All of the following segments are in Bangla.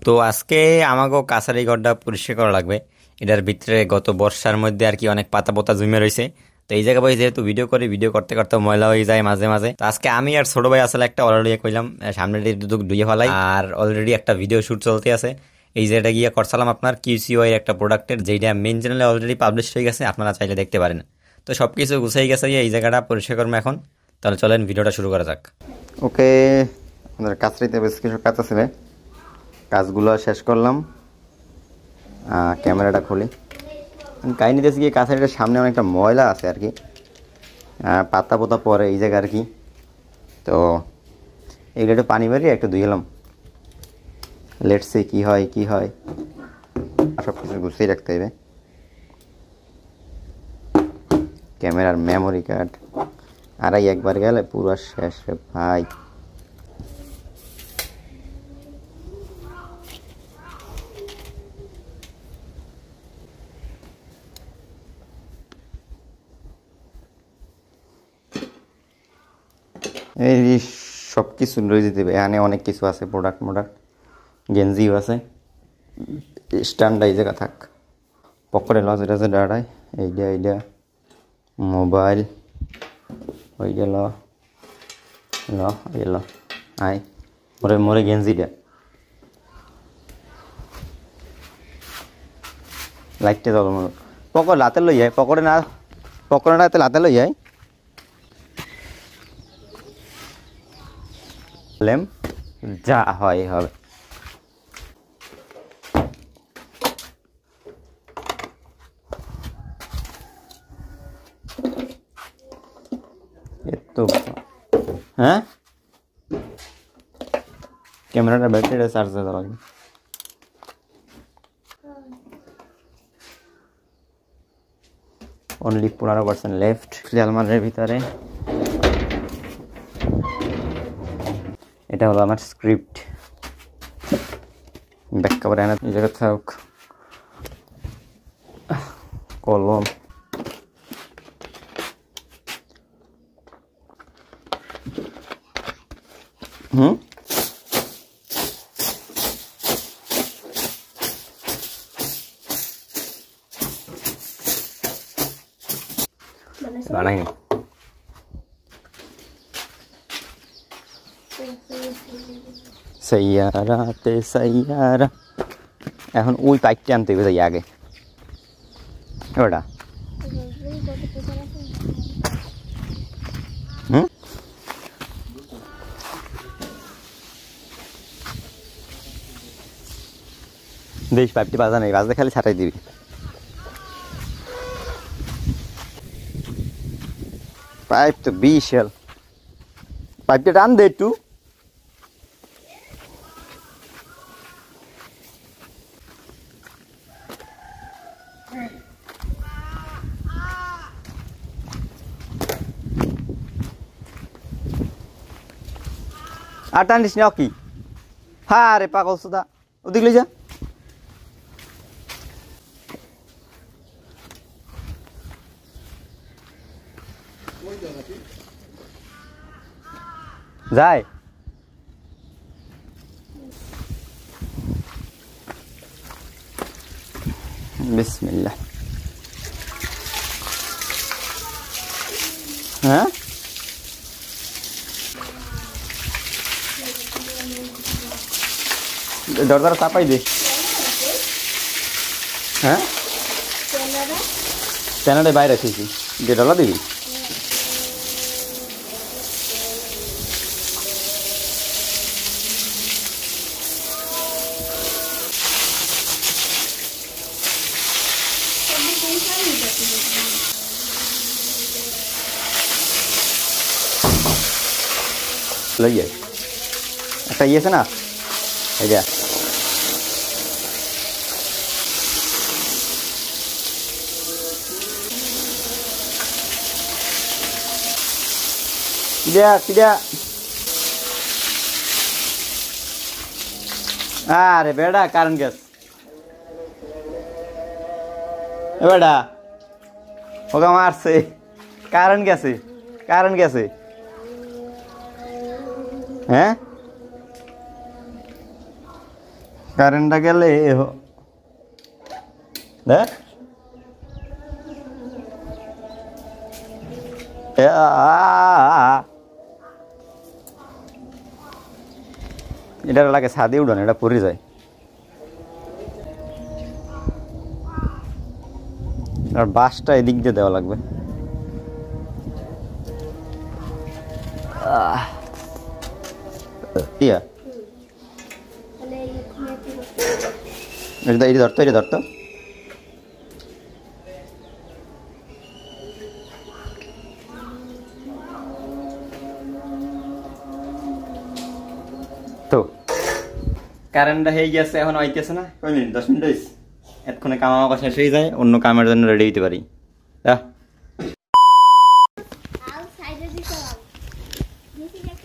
তো আজকে আমাকে কাছারি ঘরটা পরিষ্কার করা লাগবে। এটার ভিতরে গত বর্ষার মধ্যে আর কি অনেক পাতা পোতা জমে রয়েছে। তো এই জায়গায় বসে যেহেতু ভিডিও করি, ভিডিও করতে করতে ময়লা হয়ে যায় মাঝে মাঝে। তো আজকে আমি আর ছোট ভাই আসলে একটা অলরেডি কইলাম সামনে ধুয়ে ফেলাই, আর অলরেডি একটা ভিডিও শুট চলতে আছে। এই যেটা গিয়ে করছিলাম আপনার কিউসিওয়াই একটা প্রোডাক্টের, যেটা মেন চ্যানেলে অলরেডি পাবলিশ হয়ে গেছে, আপনারা চাইলে দেখতে পারেন। তো সবকিছু গুছাই গেছে, এই জায়গাটা পরিষ্কার করবো এখন। তাহলে চলেন ভিডিওটা শুরু করা যাক। ওকে, আমাদের কাছারিতে বেশ কিছু কাজ আছে, কাজগুলো শেষ করলাম। ক্যামেরাটা খুলি। কাহিনি দিয়েছি কি, কাছারিটার সামনে অনেকটা ময়লা আছে আর কি, পাতা পোতা পরে এই জায়গা আর কি। তো এগুলো একটু পানি মারিয়ে একটু ধুয়ে এলাম। লেটস সি কি হয় কি হয়, সব কিছু গুছিয়ে রাখতে হবে। ক্যামেরার মেমোরি কার্ড আড়াই একবার গেলে পুরো শেষ রে ভাই। এই সব কিছু লই দিতে হবে। এখানে অনেক কিছু আছে, প্রোডাক্ট গেঞ্জিও আছে। স্ট্যান্ডাই জায়গা থাক, পকেটে লজ এটা আছে দাঁড়ায়। এইটা মোবাইল, ওই গেল ল আয় মোরে গেঞ্জিটা লাইটটা চলো মোর পকেট লাতে লই যায়, পকেটে না লাতে লই যায়। যা হয় হবে। তো হ্যাঁ, ক্যামেরাটা ব্যাটারিটা চার্জ দেওয়া লাগবে। Only 15% left. আলমারের ভিতরে এটা হলো আমার স্ক্রিপ্ট। ব্যাক কভার এনে এই জায়গা থাক, কলম, বানাই সাইয়ারাতে সাইয়ারা। এখন ওই পাইপটা আনতে হবে যাই আগে। ওটা দেশ পাইপটি বাজা নেই, বাজতে খালি ছাটাই দিবি। পাইপ তো বিশাল, পাইপটা টান দে একটু। আর টানিস না কি? হ্যাঁ রে পাগল সুদা, ওদিক লই যা। যায় বিসমিল্লাহ। হ্যাঁ দরজাটা চাপাই দে। হ্যাঁ চ্যানেলে বাইরে রেখেছি, ডেটলা দিবি। লইয়ে একটা ইয়েছে না, এই যা tidak. আরে বেড়া কারেন্ট গ্যাস, বেড়া ওকে মারছে, কারেন্ট গেছে। হ্যাঁ কারেন্টটা গেলে দেখ এটার লাগে ছাদে উঠান, এটা পড়ে যায়। আর বাসটা এদিক দিয়ে দেওয়া লাগবে। এটা ধরতো, এটা ধরতো। তো কারেন্টটা হয়ে গেছে, এখন আইতেছে না। কয় মিনিট? 10 মিনিট হয়েছে। এতক্ষণে কাম আমার শেষ হয়ে যায়, অন্য কামের জন্য রেডি হইতে পারি।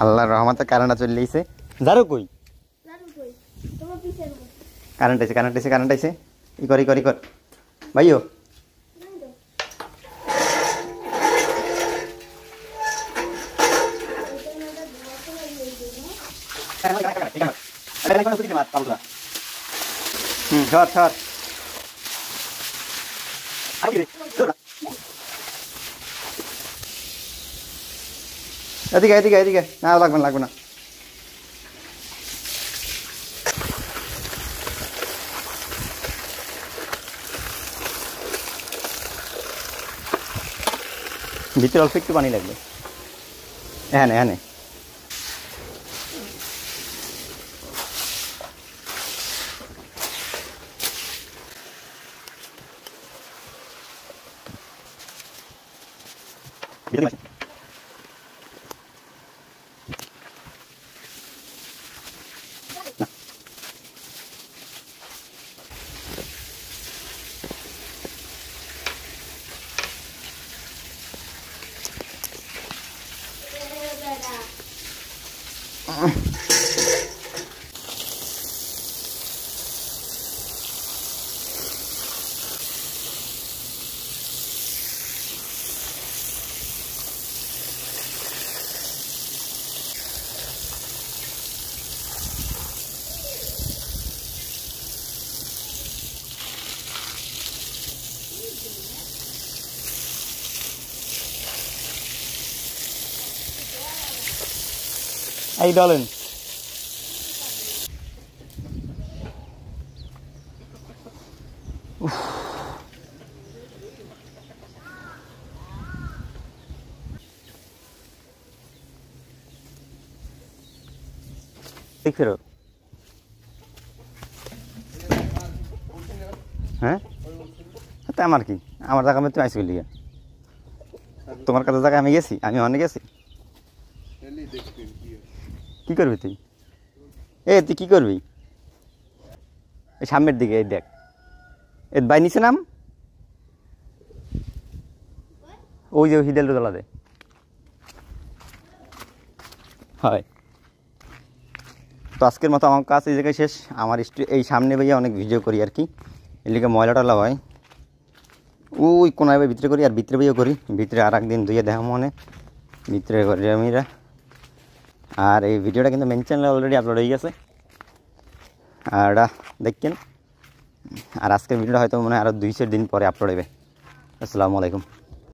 আল্লাহর রহমতে কারেন্টটা চলে এসেছে। যারো কই? কারেন্ট আইছে, কারেন্ট আইছে, কারেন্ট আইছে। ই কর, ই কর, ই কর ভাইও। ধর ধর। এদিকে এদিকে এদিকে। না লাগবে না, লাগবে না। ভিতরে অল্প একটু পানি লাগবে। হ্যাঁ হ্যাঁ। Ay darling. ঠিক ফেরো। হ্যাঁ তা আমার কি, আমার জায়গা আমি তুমি আইসি লিগে তোমার কাছে জায়গায় আমি গেছি, আমি অনেক গেছি। কি করবি তুই? তুই কি করবি? এই সামনের দিকে এই দেখ, এর বাই নিচে নাম, ওই যে হিডেল জ্বালা দে। হয় তো আজকের মতো আমার কাজ এই জায়গায় শেষ। আমার এই সামনে ভাইয়া অনেক ভিডিও করি আর কি, এর লিগে ময়লা টলা হয়। ওই কোনায় ভাই ভিতরে করি, আর ভিতরে ভাইও করি। ভিতরে আর একদিন ধুয়ে দেখা মনে ভিতরে করি আমিরা। আর এই ভিডিওটা কিন্তু মেন চ্যানেলে অলরেডি আপলোড হয়ে গেছে, আর দেখেন। আর আজকের ভিডিওটা হয়তো মনে হয় আরও 2-4 দিন পরে আপলোড হবে। আসসালামু আলাইকুম।